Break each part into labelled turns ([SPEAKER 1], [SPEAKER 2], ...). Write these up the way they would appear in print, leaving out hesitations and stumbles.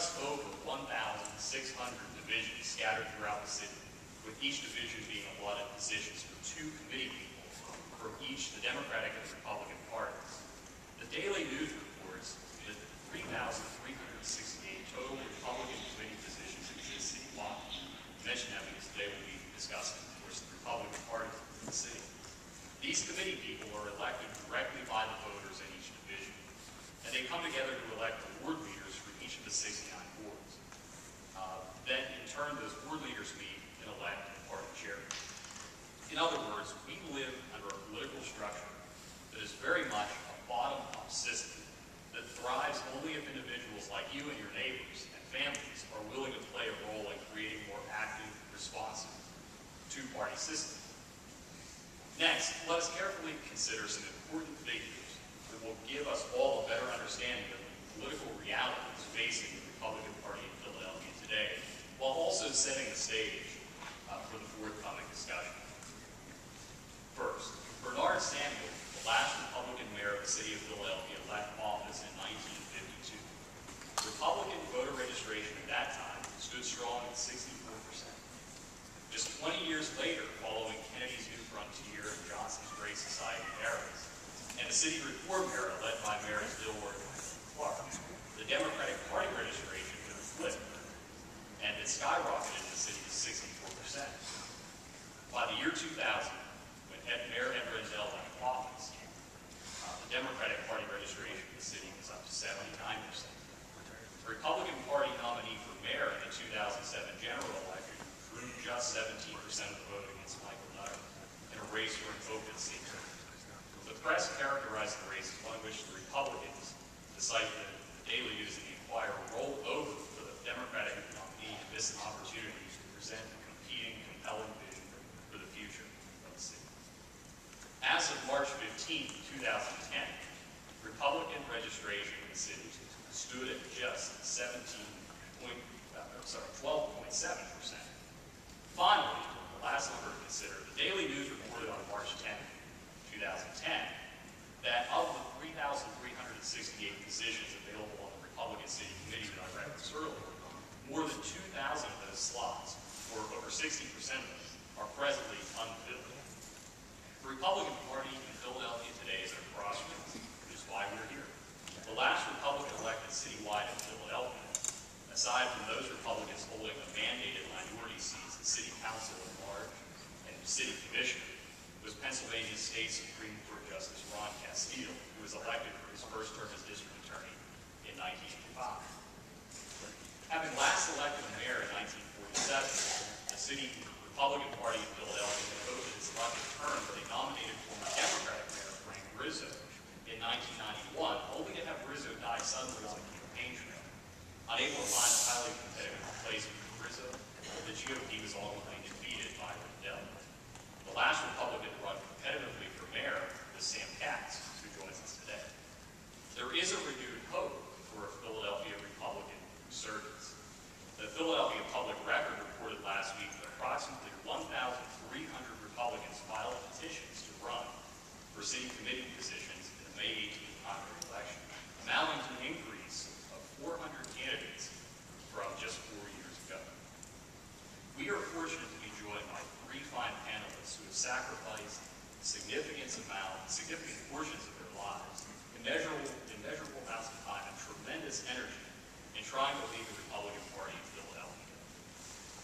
[SPEAKER 1] just over 1,600 divisions scattered throughout the city, with each division being allotted positions for 2 committee people from each the Democratic and the Republican parties. The Daily News reports that 3,368 total Republican committee positions exist citywide. I mention that because today we'll be discussing, of course, the Republican Party in the city. These committee people are elected directly by the voters in each division, and they come together to elect the ward leaders for each of the 69 wards. Then, in turn, those ward leaders meet and elect the party chairman. In other words, we live under a political structure that is very much a bottom-up system that thrives only if individuals like you and your neighbors and families are willing to play a role in creating a more active, responsive, two-party system. Next, let us carefully consider some important figures that will give us all a better understanding of the political realities facing the Republican Party in Philadelphia today, while also setting the stage for the forthcoming discussion. First, Bernard Samuel, the last Republican mayor of the city of Philadelphia, left office in 1952. Republican voter registration at that time stood strong at 64%. Just 20 years later, following Kennedy's New Frontier and Johnson's Great Society eras, and the city reform era led by Mayors Dilworth and Clark, the Democratic Party registration could have flipped, and it skyrocketed in the city to 64%. By the year 2000, when Mayor Ed Rendell left office, the Democratic Party registration in the city was up to 79%. The Republican Party nominee for mayor in the 2007 general election drew just 17% of the vote against Michael Nutter in a race for an open seat. The press characterized the race as one in which the Republicans, to cite the Daily News and the Inquirer, rolled over for the Democratic nominee and missed an opportunity to present a competing, compelling vision for the future of the city. As of March 15, 2010, Republican registration in the city stood at just 12.7%. Finally, the last number to consider, the Daily News reported on March 10, 2010, that of the 3,368 positions available on the Republican City Committee that I referenced earlier, more than 2,000 of those slots, or over 60% of them, are presently unfilled. The Republican Party in Philadelphia today is at a crossroads, which is why we're here. The last Republican elected citywide in Philadelphia, aside from those Republicans holding the mandated minority seats in City Council at large and City Commission, was Pennsylvania State Supreme Court Justice Ron Castile, who was elected for his first term as district attorney in 1985. Having last elected a mayor in 1947, the city Republican Party in Philadelphia devoted its 11th term, but they nominated former Democratic Mayor Frank Rizzo in 1991, only to have Rizzo die suddenly on the campaign trail. Unable to find a highly competitive replacement for Rizzo, the GOP was ultimately defeated by Rendell. The last Republican to run competitively for mayor was Sam Katz, who joins us today. There is a renewed hope for a Philadelphia Republican resurgence. The Philadelphia Public Record reported last week that approximately 1,300 Republicans filed petitions to run for city committee positions in the May 18th primary election, amounting to an increase of 400 candidates from just 4 years ago. We are fortunate to be joined by 3 fine panelists who have sacrificed significant portions of their lives, immeasurable amounts of time, and tremendous energy in trying to lead the Republican Party in Philadelphia.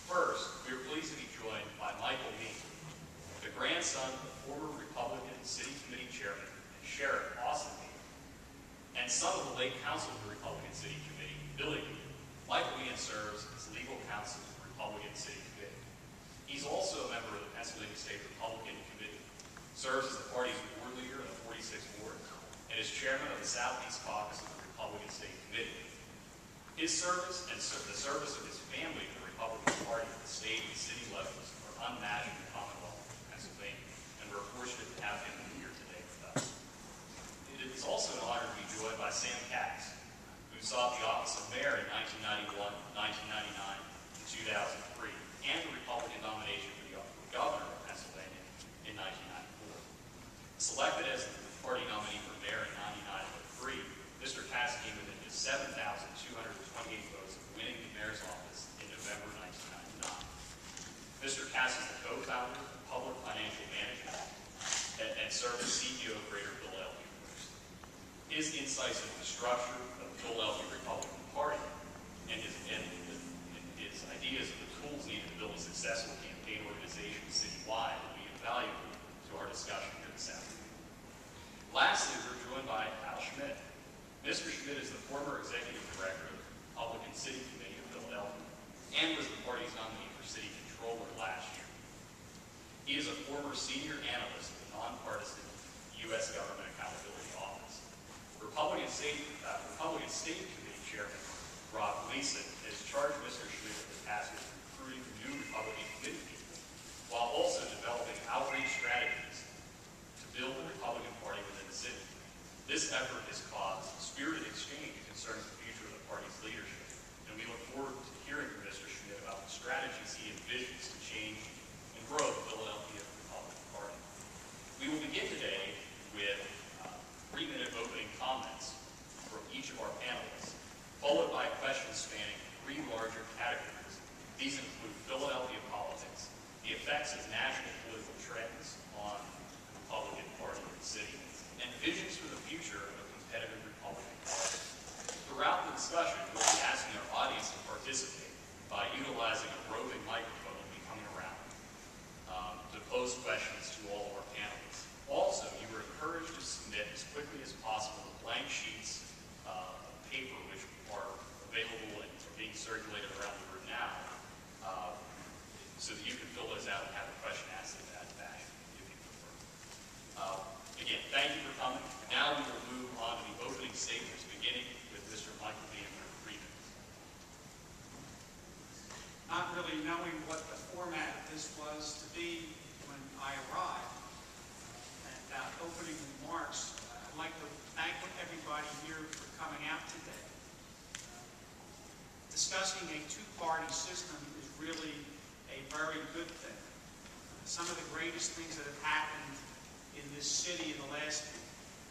[SPEAKER 1] First, we are pleased to be joined by Michael Meehan, the grandson of former Republican City Committee Chairman and Sheriff Austin Meehan, and son of the late counsel of the Republican City Committee, Billy Meehan. Michael Meehan serves as legal counsel to the Republican City Committee. He's also a member of the Pennsylvania State Republican Committee, serves as the party's ward leader in the 46th Ward, and is chairman of the Southeast Caucus of the Republican State Committee. His service and the service of his family to the Republican Party at the state and city levels are unmatched in the Commonwealth of Pennsylvania, and we're fortunate to have him here today with us. It is also an honor to be joined by Sam Katz, who sought the office of mayor in 1991, 1999, and 2003, and the Republican nomination for the office of governor of Pennsylvania in 1994. Selected as the party nominee for mayor in 1993, Mr. Katz came within just 7,228 votes of senior analyst in the nonpartisan U.S. Government Accountability Office. Republican State Committee Chairman Rob Gleason has charged Mr. Schmidt with the task of recruiting new Republican committee people, while also developing outreach strategies to build the Republican Party within the city. This effort has caused spirited exchange concerning the future of the party's leadership, and we look forward to hearing from Mr. Schmidt about the strategies he envisions to change and grow the Philadelphia Republican Party. We will begin today with 3-minute opening comments from each of our panelists, followed by questions spanning 3 larger categories. These include Philadelphia politics, the effects of national political trends on the Republican Party in the city, and visions for the future of a competitive Republican Party. Throughout the discussion, we'll be asking our audience to participate by utilizing a roving microphone that will be coming around to pose questions to all of our panelists. Also, you are encouraged to submit as quickly as possible the blank sheets of paper which are available and are being circulated around the room now, so that you can fill those out and have a question asked in that fashion, if you prefer. Again, thank you for coming. Now we will move on to the opening statements, beginning with Mr. Michael Meehan for 3 minutes.
[SPEAKER 2] Not really knowing what the format of this was to be when I arrived, and opening remarks, I'd like to thank everybody here for coming out today. Discussing a two-party system is really a very good thing. Some of the greatest things that have happened in this city in the last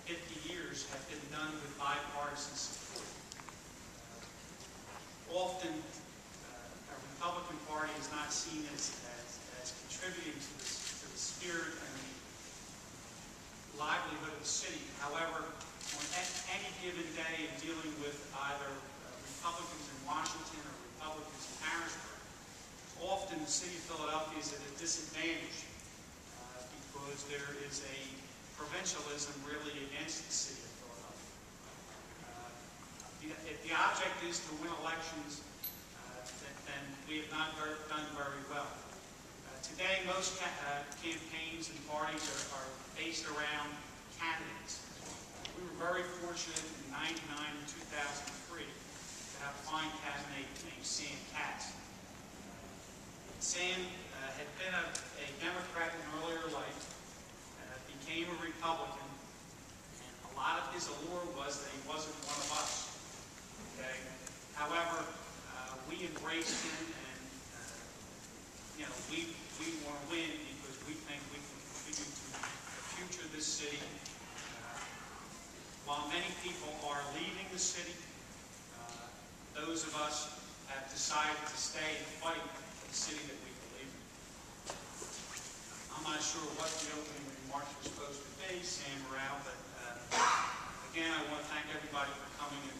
[SPEAKER 2] 50 years have been done with bipartisan support. Often, a Republican Party is not seen as contributing to the spirit and the livelihood of the city. However, on any given day in dealing with either Republicans in Washington or Republicans in Harrisburg, often the city of Philadelphia is at a disadvantage because there is a provincialism really against the city of Philadelphia. If the object is to win elections, then we have not done very well. Today, most campaigns and parties are based around candidates. We were very fortunate in '99 and 2003 to have a fine candidate named Sam Katz. Sam had been a Democrat in earlier life, became a Republican, and a lot of his allure was that he wasn't one of us. Okay? However, we embraced him, and we want to win because we think we can contribute to the future of this city. While many people are leaving the city, those of us have decided to stay and fight for the city that we believe in. I'm not sure what the opening remarks were supposed to be, Sam or Al, but again, I want to thank everybody for coming and